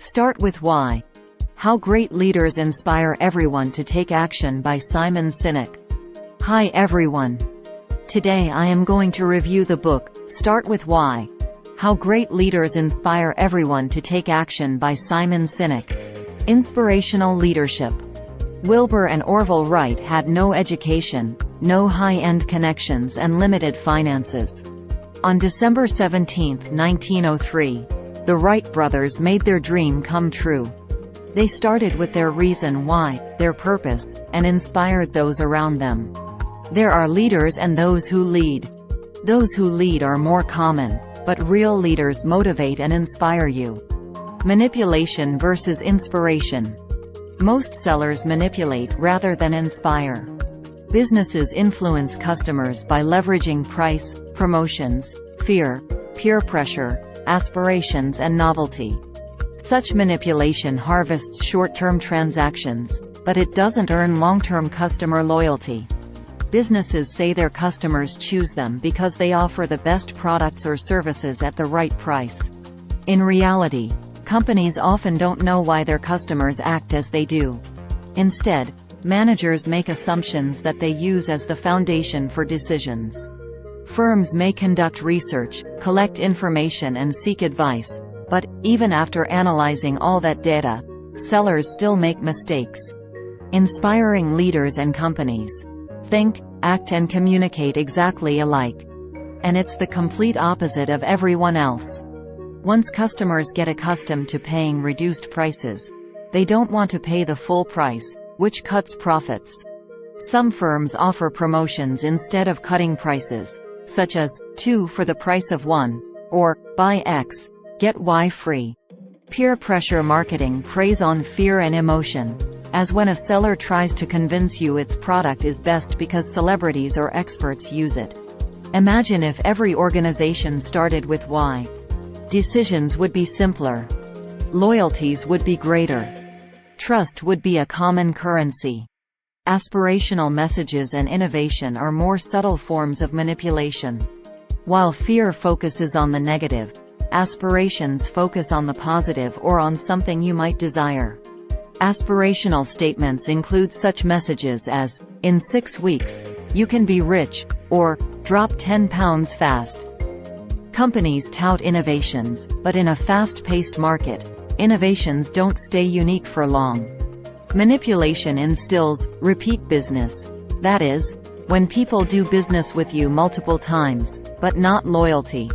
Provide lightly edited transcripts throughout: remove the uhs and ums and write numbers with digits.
Start with why. How Great Leaders Inspire Everyone to Take Action by Simon Sinek. Hi everyone. Today I am going to review the book, Start with Why. How Great Leaders Inspire Everyone to Take Action by Simon Sinek. Inspirational Leadership. Wilbur and Orville Wright had no education, no high-end connections and limited finances. On December 17, 1903, the Wright brothers made their dream come true. They started with their reason why, their purpose, and inspired those around them. There are leaders and those who lead. Those who lead are more common, but real leaders motivate and inspire you. Manipulation versus inspiration. Most sellers manipulate rather than inspire. Businesses influence customers by leveraging price, promotions, fear, peer pressure, aspirations and novelty. Such manipulation harvests short-term transactions, but it doesn't earn long-term customer loyalty. Businesses say their customers choose them because they offer the best products or services at the right price. In reality, companies often don't know why their customers act as they do. Instead, managers make assumptions that they use as the foundation for decisions. Firms may conduct research, collect information and seek advice, but, even after analyzing all that data, sellers still make mistakes. Inspiring leaders and companies. Think, act and communicate exactly alike. And it's the complete opposite of everyone else. Once customers get accustomed to paying reduced prices, they don't want to pay the full price, which cuts profits. Some firms offer promotions instead of cutting prices, such as 2 for the price of 1, or buy X, get Y free. Peer pressure marketing preys on fear and emotion, as when a seller tries to convince you its product is best because celebrities or experts use it. Imagine if every organization started with why. Decisions would be simpler. Loyalties would be greater. Trust would be a common currency. Aspirational messages and innovation are more subtle forms of manipulation. While fear focuses on the negative, aspirations focus on the positive or on something you might desire. Aspirational statements include such messages as, "In 6 weeks, you can be rich," or "Drop 10 pounds fast." Companies tout innovations, but in a fast-paced market, innovations don't stay unique for long. Manipulation instills repeat business. That is, when people do business with you multiple times, but not loyalty.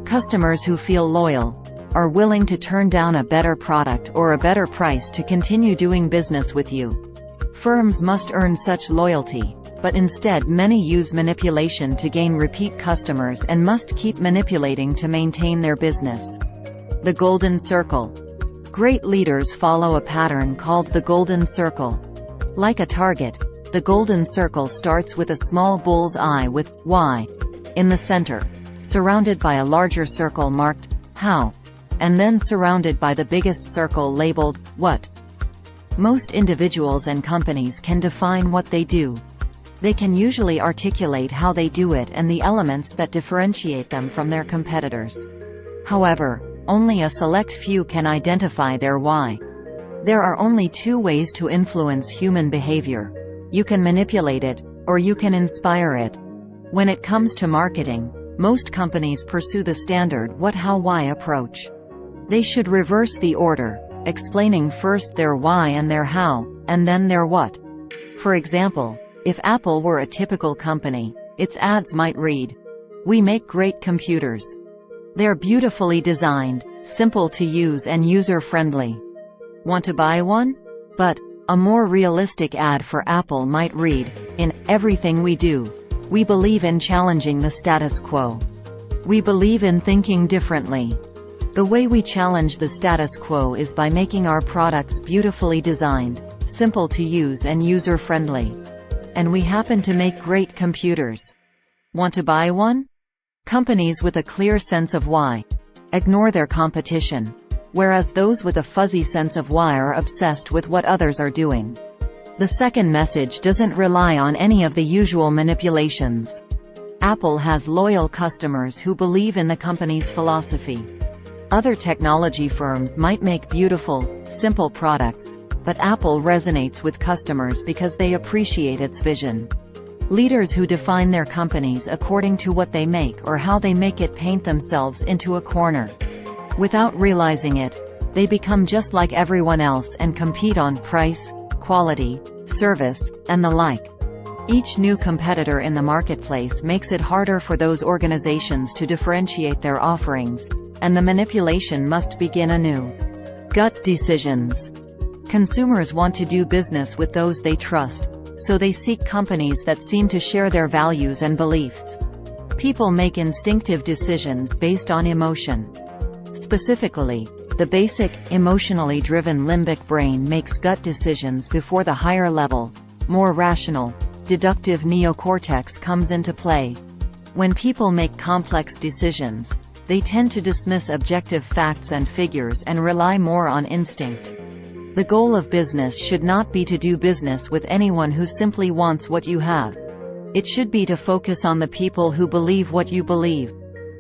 Customers who feel loyal are willing to turn down a better product or a better price to continue doing business with you. Firms must earn such loyalty, but instead many use manipulation to gain repeat customers and must keep manipulating to maintain their business. The Golden Circle. Great leaders follow a pattern called the Golden Circle. Like a target, the Golden Circle starts with a small bull's eye with why in the center, surrounded by a larger circle marked how, and then surrounded by the biggest circle labeled what. Most individuals and companies can define what they do. They can usually articulate how they do it and the elements that differentiate them from their competitors. However, only a select few can identify their why. There are only 2 ways to influence human behavior. You can manipulate it, or you can inspire it. When it comes to marketing, most companies pursue the standard what, how, why approach. They should reverse the order, explaining first their why and their how, and then their what. For example, if Apple were a typical company, its ads might read, "We make great computers. They're beautifully designed, simple to use and user-friendly. Want to buy one?" But a more realistic ad for Apple might read, "In everything we do, we believe in challenging the status quo. We believe in thinking differently. The way we challenge the status quo is by making our products beautifully designed, simple to use and user-friendly. And we happen to make great computers. Want to buy one?" Companies with a clear sense of why ignore their competition, whereas those with a fuzzy sense of why are obsessed with what others are doing. The second message doesn't rely on any of the usual manipulations. Apple has loyal customers who believe in the company's philosophy. Other technology firms might make beautiful, simple products, but Apple resonates with customers because they appreciate its vision. Leaders who define their companies according to what they make or how they make it paint themselves into a corner. Without realizing it, they become just like everyone else and compete on price, quality, service, and the like. Each new competitor in the marketplace makes it harder for those organizations to differentiate their offerings, and the manipulation must begin anew. Gut decisions. Consumers want to do business with those they trust, so they seek companies that seem to share their values and beliefs. People make instinctive decisions based on emotion. Specifically, the basic, emotionally driven limbic brain makes gut decisions before the higher level, more rational, deductive neocortex comes into play. When people make complex decisions, they tend to dismiss objective facts and figures and rely more on instinct. The goal of business should not be to do business with anyone who simply wants what you have. It should be to focus on the people who believe what you believe.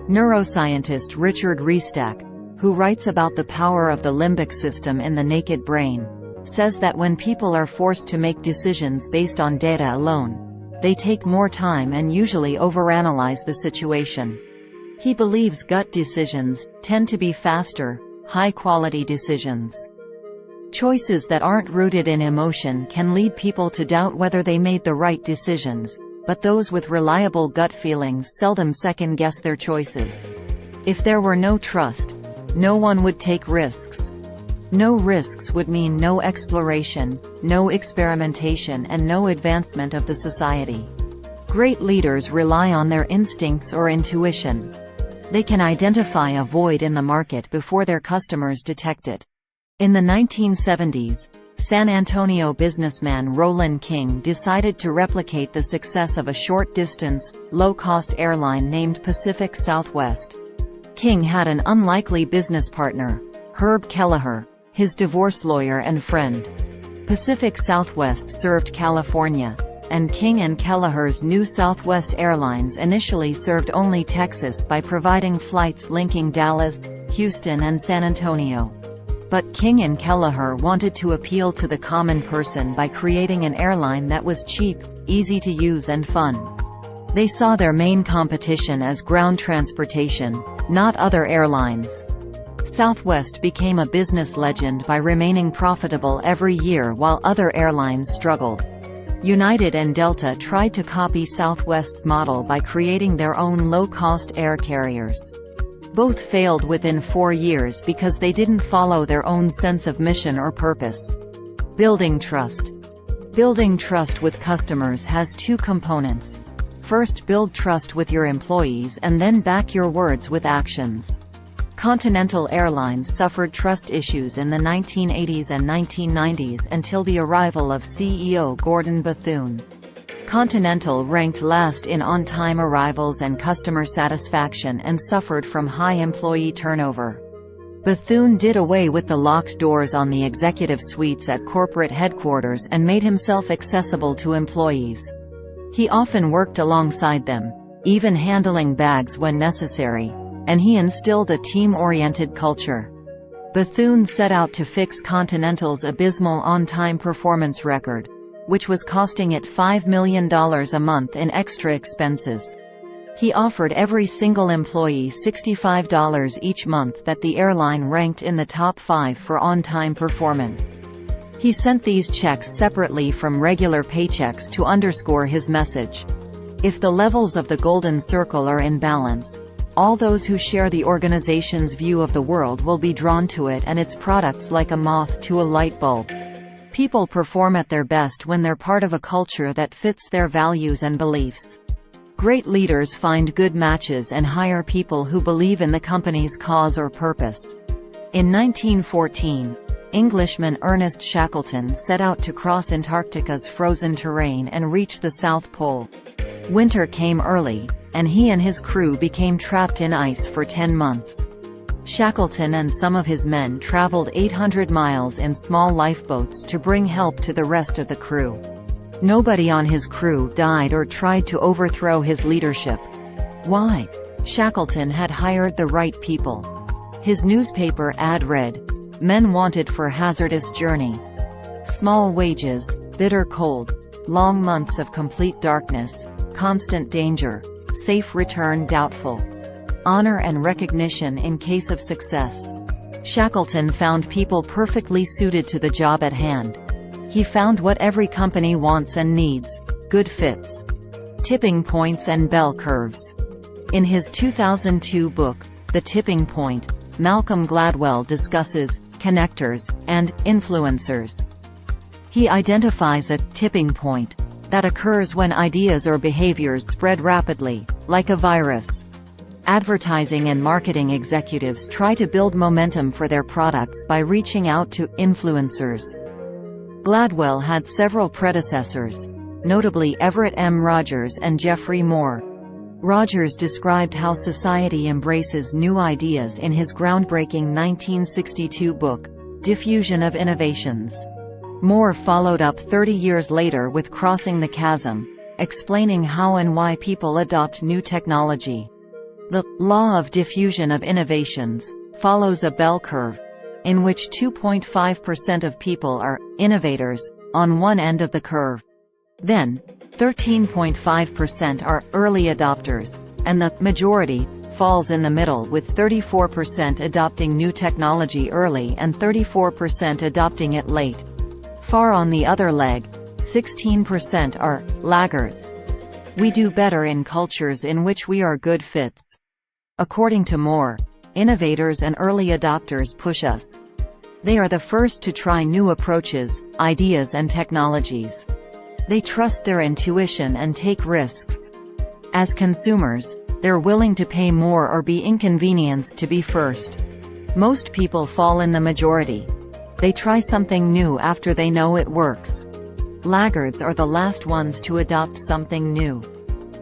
Neuroscientist Richard Restack, who writes about the power of the limbic system in The Naked Brain, says that when people are forced to make decisions based on data alone, they take more time and usually overanalyze the situation. He believes gut decisions tend to be faster, high-quality decisions. Choices that aren't rooted in emotion can lead people to doubt whether they made the right decisions, but those with reliable gut feelings seldom second-guess their choices. If there were no trust, no one would take risks. No risks would mean no exploration, no experimentation, and no advancement of the society. Great leaders rely on their instincts or intuition. They can identify a void in the market before their customers detect it. In the 1970s, San Antonio businessman Roland King decided to replicate the success of a short-distance, low-cost airline named Pacific Southwest. King had an unlikely business partner, Herb Kelleher, his divorce lawyer and friend. Pacific Southwest served California, and King and Kelleher's new Southwest Airlines initially served only Texas by providing flights linking Dallas, Houston, and San Antonio. But King and Kelleher wanted to appeal to the common person by creating an airline that was cheap, easy to use, and fun. They saw their main competition as ground transportation, not other airlines. Southwest became a business legend by remaining profitable every year while other airlines struggled. United and Delta tried to copy Southwest's model by creating their own low-cost air carriers. Both failed within 4 years because they didn't follow their own sense of mission or purpose. Building trust. Building trust with customers has two components. First, build trust with your employees and then back your words with actions. Continental Airlines suffered trust issues in the 1980s and 1990s until the arrival of CEO Gordon Bethune. Continental ranked last in on-time arrivals and customer satisfaction and suffered from high employee turnover. Bethune did away with the locked doors on the executive suites at corporate headquarters and made himself accessible to employees. He often worked alongside them, even handling bags when necessary, and he instilled a team-oriented culture. Bethune set out to fix Continental's abysmal on-time performance record, which was costing it $5 million a month in extra expenses. He offered every single employee $65 each month that the airline ranked in the top 5 for on-time performance. He sent these checks separately from regular paychecks to underscore his message. If the levels of the golden circle are in balance, all those who share the organization's view of the world will be drawn to it and its products like a moth to a light bulb. People perform at their best when they're part of a culture that fits their values and beliefs. Great leaders find good matches and hire people who believe in the company's cause or purpose. In 1914, Englishman Ernest Shackleton set out to cross Antarctica's frozen terrain and reach the South Pole. Winter came early, and he and his crew became trapped in ice for 10 months. Shackleton and some of his men traveled 800 miles in small lifeboats to bring help to the rest of the crew. Nobody on his crew died or tried to overthrow his leadership. Why? Shackleton had hired the right people. His newspaper ad read, "Men wanted for hazardous journey. Small wages, bitter cold, long months of complete darkness, constant danger, safe return doubtful. Honor and recognition in case of success." Shackleton found people perfectly suited to the job at hand. He found what every company wants and needs: good fits, tipping points and bell curves. In his 2002 book, The Tipping Point, Malcolm Gladwell discusses connectors and influencers. He identifies a tipping point that occurs when ideas or behaviors spread rapidly, like a virus. Advertising and marketing executives try to build momentum for their products by reaching out to influencers. Gladwell had several predecessors, notably Everett M. Rogers and Jeffrey Moore. Rogers described how society embraces new ideas in his groundbreaking 1962 book, Diffusion of Innovations. Moore followed up 30 years later with Crossing the Chasm, explaining how and why people adopt new technology. The law of diffusion of innovations follows a bell curve, in which 2.5% of people are innovators on one end of the curve. Then, 13.5% are early adopters, and the majority falls in the middle, with 34% adopting new technology early and 34% adopting it late. Far on the other leg, 16% are laggards. We do better in cultures in which we are good fits. According to Moore, innovators and early adopters push us. They are the first to try new approaches, ideas and technologies. They trust their intuition and take risks. As consumers, they're willing to pay more or be inconvenienced to be first. Most people fall in the majority. They try something new after they know it works. Laggards are the last ones to adopt something new.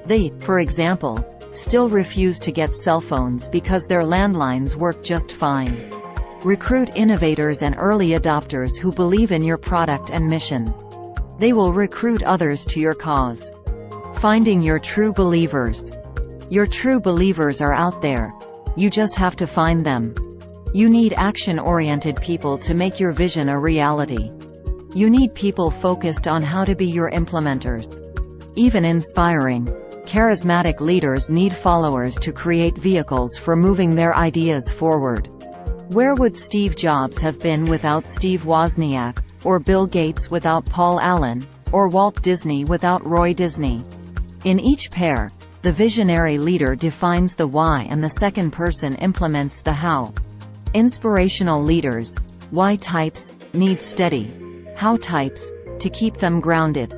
They, for example, still refuse to get cell phones because their landlines work just fine. Recruit innovators and early adopters who believe in your product and mission. They will recruit others to your cause. Finding your true believers. Your true believers are out there. You just have to find them. You need action-oriented people to make your vision a reality. You need people focused on how to be your implementers. Even inspiring, charismatic leaders need followers to create vehicles for moving their ideas forward. Where would Steve Jobs have been without Steve Wozniak, or Bill Gates without Paul Allen, or Walt Disney without Roy Disney? In each pair, the visionary leader defines the why and the second person implements the how. Inspirational leaders, why types, need steady how types to keep them grounded.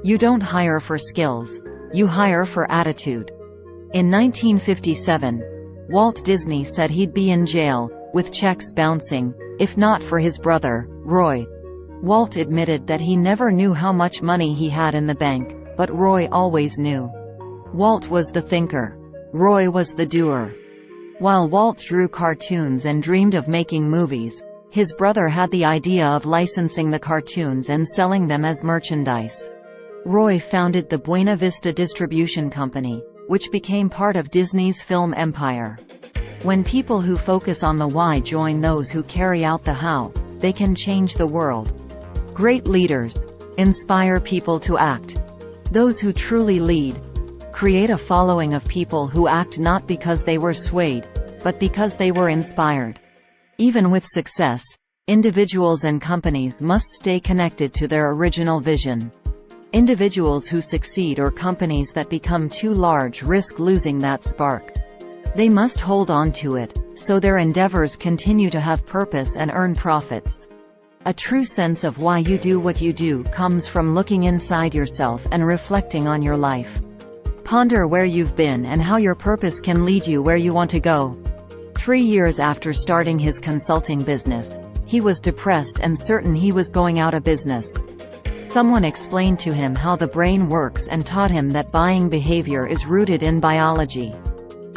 You don't hire for skills, you hire for attitude. In 1957, Walt Disney said he'd be in jail, with checks bouncing, if not for his brother, Roy. Walt admitted that he never knew how much money he had in the bank, but Roy always knew. Walt was the thinker. Roy was the doer. While Walt drew cartoons and dreamed of making movies, his brother had the idea of licensing the cartoons and selling them as merchandise. Roy founded the Buena Vista Distribution Company, which became part of Disney's film empire. When people who focus on the why join those who carry out the how, they can change the world. Great leaders inspire people to act. Those who truly lead create a following of people who act not because they were swayed, but because they were inspired. Even with success, individuals and companies must stay connected to their original vision. Individuals who succeed or companies that become too large risk losing that spark. They must hold on to it, so their endeavors continue to have purpose and earn profits. A true sense of why you do what you do comes from looking inside yourself and reflecting on your life. Ponder where you've been and how your purpose can lead you where you want to go. 3 years after starting his consulting business, he was depressed and certain he was going out of business. Someone explained to him how the brain works and taught him that buying behavior is rooted in biology.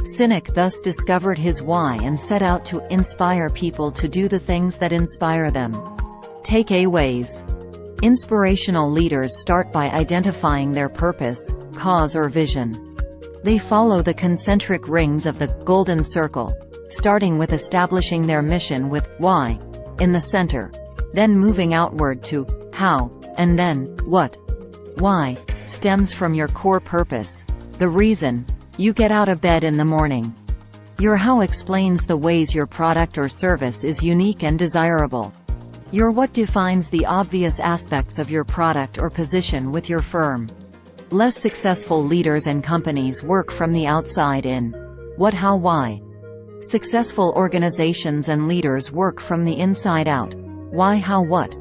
Sinek thus discovered his why and set out to inspire people to do the things that inspire them. Takeaways. Inspirational leaders start by identifying their purpose, cause or vision. They follow the concentric rings of the golden circle, starting with establishing their mission with why in the center, then moving outward to how, and then what. Why stems from your core purpose, the reason you get out of bed in the morning. Your how explains the ways your product or service is unique and desirable. Your what defines the obvious aspects of your product or position with your firm. Less successful leaders and companies work from the outside in. What, how, why. Successful organizations and leaders work from the inside out. Why, how, what.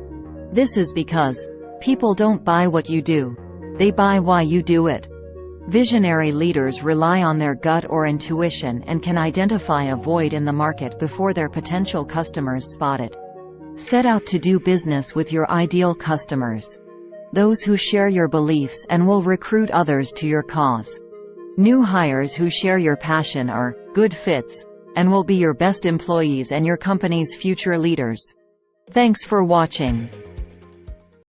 This is because people don't buy what you do. They buy why you do it. Visionary leaders rely on their gut or intuition and can identify a void in the market before their potential customers spot it. Set out to do business with your ideal customers, those who share your beliefs and will recruit others to your cause. New hires who share your passion are good fits and will be your best employees and your company's future leaders. Thanks for watching.